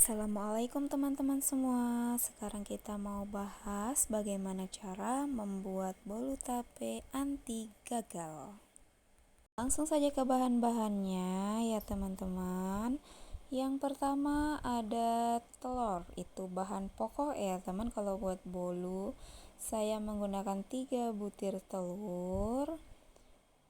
Assalamualaikum teman-teman semua. Sekarang kita mau bahas bagaimana cara membuat bolu tape anti gagal. Langsung saja ke bahan-bahannya ya teman-teman. Yang pertama ada telur, itu bahan pokok ya teman. Kalau buat bolu saya menggunakan 3 butir telur.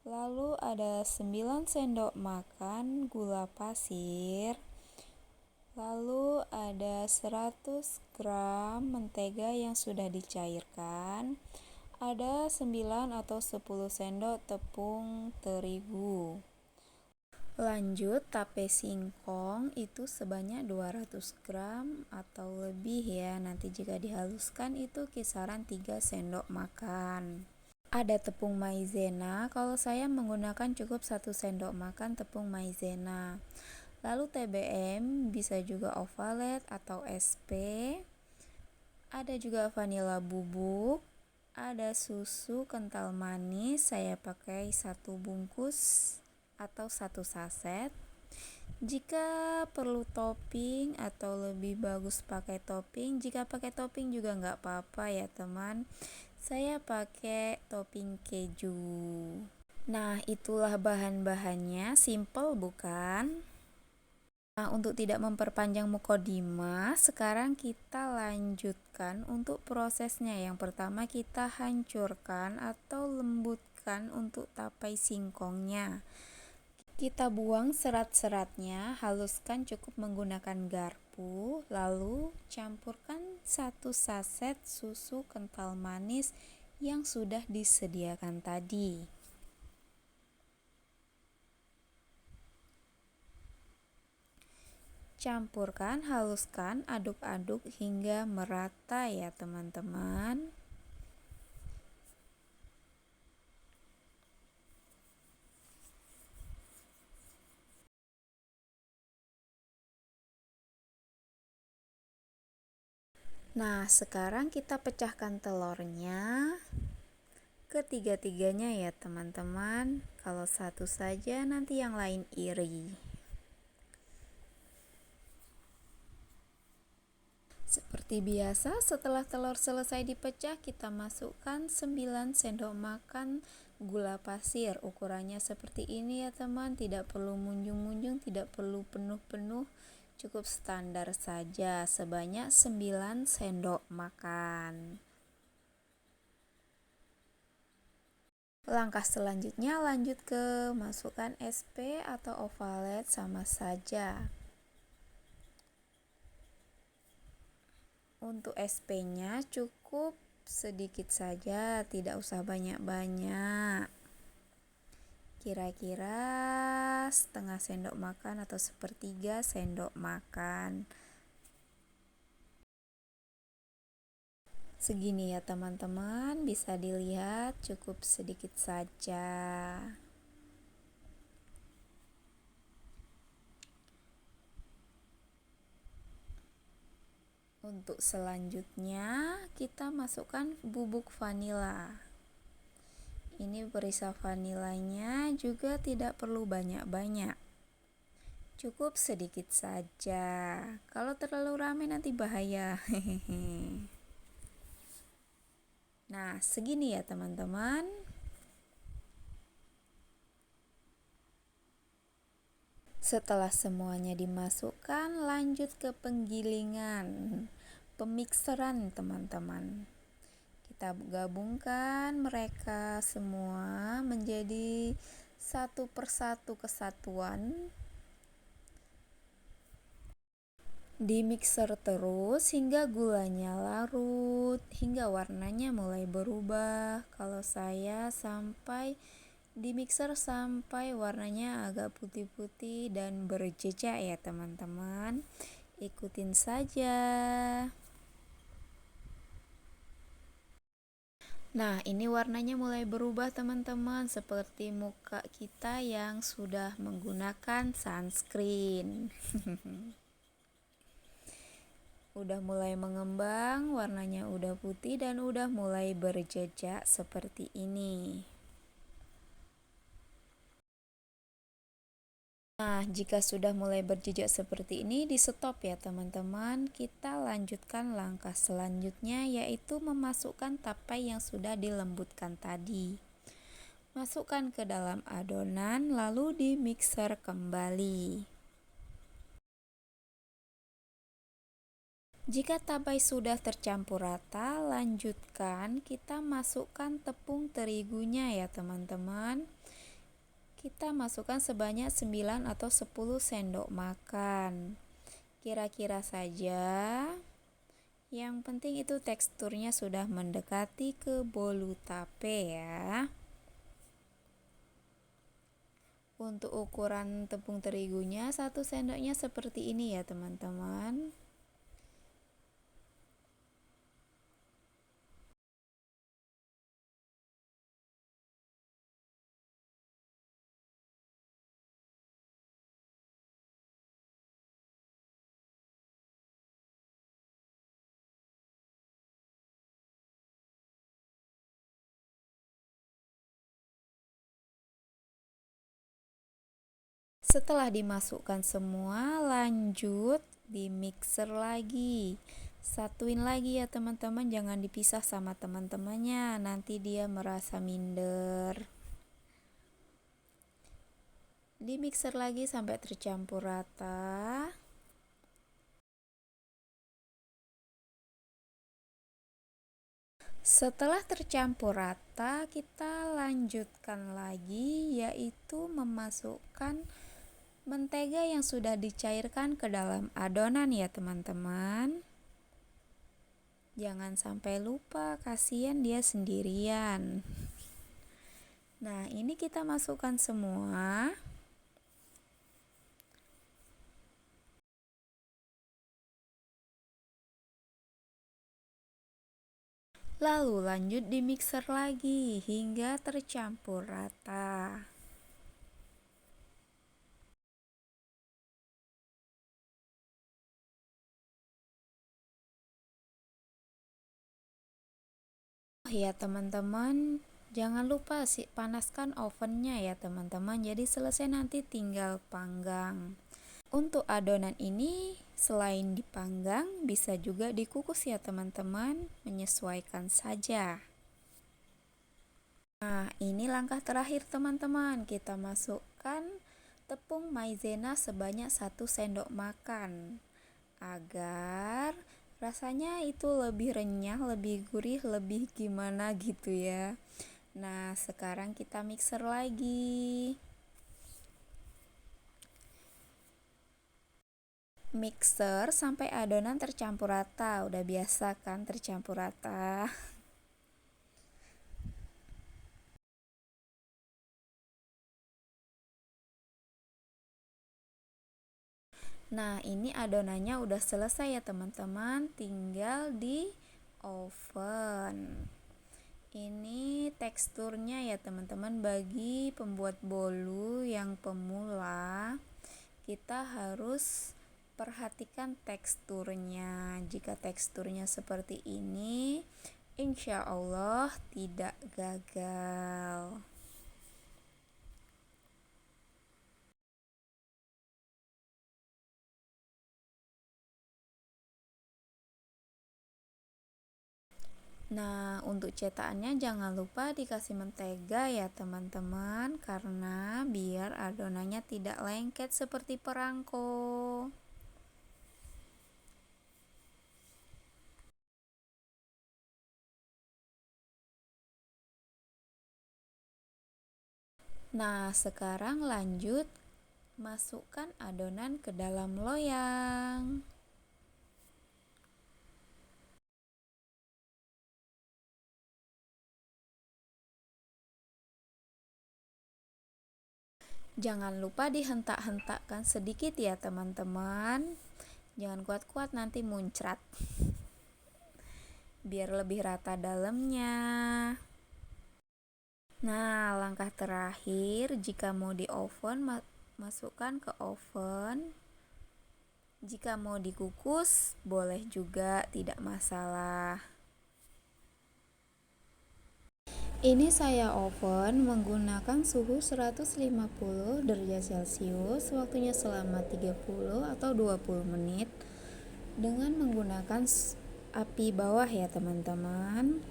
Lalu ada 9 sendok makan gula pasir. Lalu ada 100 gram mentega yang sudah dicairkan. Ada 9 atau 10 sendok tepung terigu. Lanjut, tape singkong itu sebanyak 200 gram atau lebih ya. Nanti jika dihaluskan itu kisaran 3 sendok makan. Ada tepung maizena, kalau saya menggunakan cukup 1 sendok makan tepung maizena. Lalu TBM, bisa juga ovalet atau SP. Ada juga vanila bubuk. Ada susu kental manis, saya pakai 1 bungkus atau 1 saset. Jika perlu topping atau lebih bagus pakai topping, jika pakai topping juga nggak apa-apa ya teman. Saya pakai topping keju. Nah, itulah bahan-bahannya, simple bukan? Nah, untuk tidak memperpanjang mukadimah, sekarang kita lanjutkan untuk prosesnya. Yang pertama kita hancurkan atau lembutkan untuk tapai singkongnya. Kita buang serat-seratnya, haluskan cukup menggunakan garpu, lalu campurkan 1 saset susu kental manis yang sudah disediakan tadi. Campurkan, haluskan, aduk-aduk hingga merata ya teman-teman. Nah, sekarang kita pecahkan telurnya ketiga-tiganya ya teman-teman. Kalau satu saja nanti yang lain iri. Seperti biasa, setelah telur selesai dipecah, kita masukkan 9 sendok makan gula pasir. Ukurannya seperti ini ya teman, tidak perlu munjung-munjung, tidak perlu penuh-penuh, cukup standar saja, sebanyak 9 sendok makan. Langkah selanjutnya lanjut ke masukkan SP atau ovalet sama saja. Untuk SP-nya cukup sedikit saja, tidak usah banyak-banyak. Kira-kira setengah sendok makan atau sepertiga sendok makan. Segini ya teman-teman, bisa dilihat cukup sedikit saja. Untuk selanjutnya kita masukkan bubuk vanila. Ini perisa vanilanya juga tidak perlu banyak-banyak, cukup sedikit saja. Kalau terlalu ramai nanti bahaya. Nah, segini ya teman-teman. Setelah semuanya dimasukkan, lanjut ke penggilingan, pemikseran teman-teman. Kita gabungkan mereka semua menjadi satu persatu kesatuan. Dimixer terus hingga gulanya larut, hingga warnanya mulai berubah. Kalau saya sampai dimixer sampai warnanya agak putih-putih dan berjejak ya teman-teman. Ikutin saja. Nah, ini warnanya mulai berubah teman-teman, seperti muka kita yang sudah menggunakan sunscreen. Udah mulai mengembang, warnanya udah putih dan udah mulai berjejak seperti ini. Nah, jika sudah mulai berjejak seperti ini, di stop ya teman-teman. Kita lanjutkan langkah selanjutnya, yaitu memasukkan tapai yang sudah dilembutkan tadi. Masukkan ke dalam adonan, lalu di mixer kembali. Jika tapai sudah tercampur rata, lanjutkan kita masukkan tepung terigunya ya teman-teman. Kita masukkan sebanyak 9 atau 10 sendok makan. Kira-kira saja. Yang penting itu teksturnya sudah mendekati ke bolu tape ya. Untuk ukuran tepung terigunya 1 sendoknya seperti ini ya teman-teman. Setelah dimasukkan semua, lanjut di mixer lagi. Satuin lagi ya teman-teman, jangan dipisah sama teman-temannya, nanti dia merasa minder. Di mixer lagi sampai tercampur rata. Setelah tercampur rata, kita lanjutkan lagi, yaitu memasukkan mentega yang sudah dicairkan ke dalam adonan ya teman-teman. Jangan sampai lupa, kasihan dia sendirian. Nah, ini kita masukkan semua. Lalu lanjut di mixer lagi hingga tercampur rata. Ya teman-teman, jangan lupa sih panaskan ovennya ya teman-teman. Jadi selesai nanti tinggal panggang. Untuk adonan ini selain dipanggang bisa juga dikukus ya teman-teman, menyesuaikan saja. Nah, ini langkah terakhir teman-teman. Kita masukkan tepung maizena sebanyak 1 sendok makan agar rasanya itu lebih renyah, lebih gurih, lebih gimana gitu ya. Nah, sekarang kita mixer lagi. Mixer sampai adonan tercampur rata. Udah biasa kan tercampur rata. Nah, ini adonannya udah selesai ya teman-teman, tinggal di oven. Ini teksturnya ya teman-teman, bagi pembuat bolu yang pemula, kita harus perhatikan teksturnya. Jika teksturnya seperti ini, insya Allah tidak gagal. Nah, untuk cetakannya jangan lupa dikasih mentega ya teman-teman, karena biar adonannya tidak lengket seperti perangko. Nah, sekarang lanjut masukkan adonan ke dalam loyang. Jangan lupa dihentak-hentakkan sedikit ya teman-teman. Jangan kuat-kuat, nanti muncrat. Biar lebih rata dalamnya. Nah, langkah terakhir, jika mau di oven, masukkan ke oven. Jika mau dikukus, boleh juga, tidak masalah. Ini saya oven menggunakan suhu 150 derajat Celcius, waktunya selama 30 atau 20 menit dengan menggunakan api bawah ya teman-teman.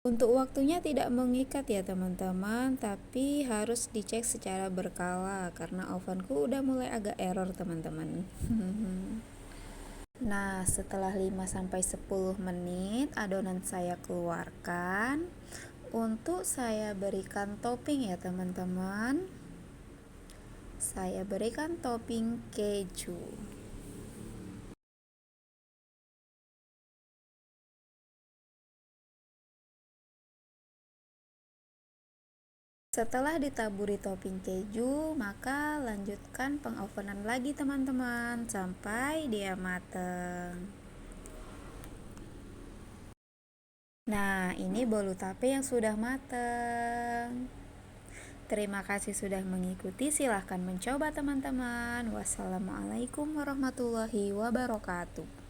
Untuk waktunya tidak mengikat ya teman-teman, tapi harus dicek secara berkala karena ovenku udah mulai agak error teman-teman. Nah, setelah 5-10 menit adonan saya keluarkan. Untuk saya berikan topping ya teman-teman. Saya berikan topping keju. Setelah ditaburi topping keju, maka lanjutkan pengovenan lagi teman-teman sampai dia mateng. Nah, ini bolu tape yang sudah mateng. Terima kasih sudah mengikuti. Silahkan mencoba teman-teman. Wassalamualaikum warahmatullahi wabarakatuh.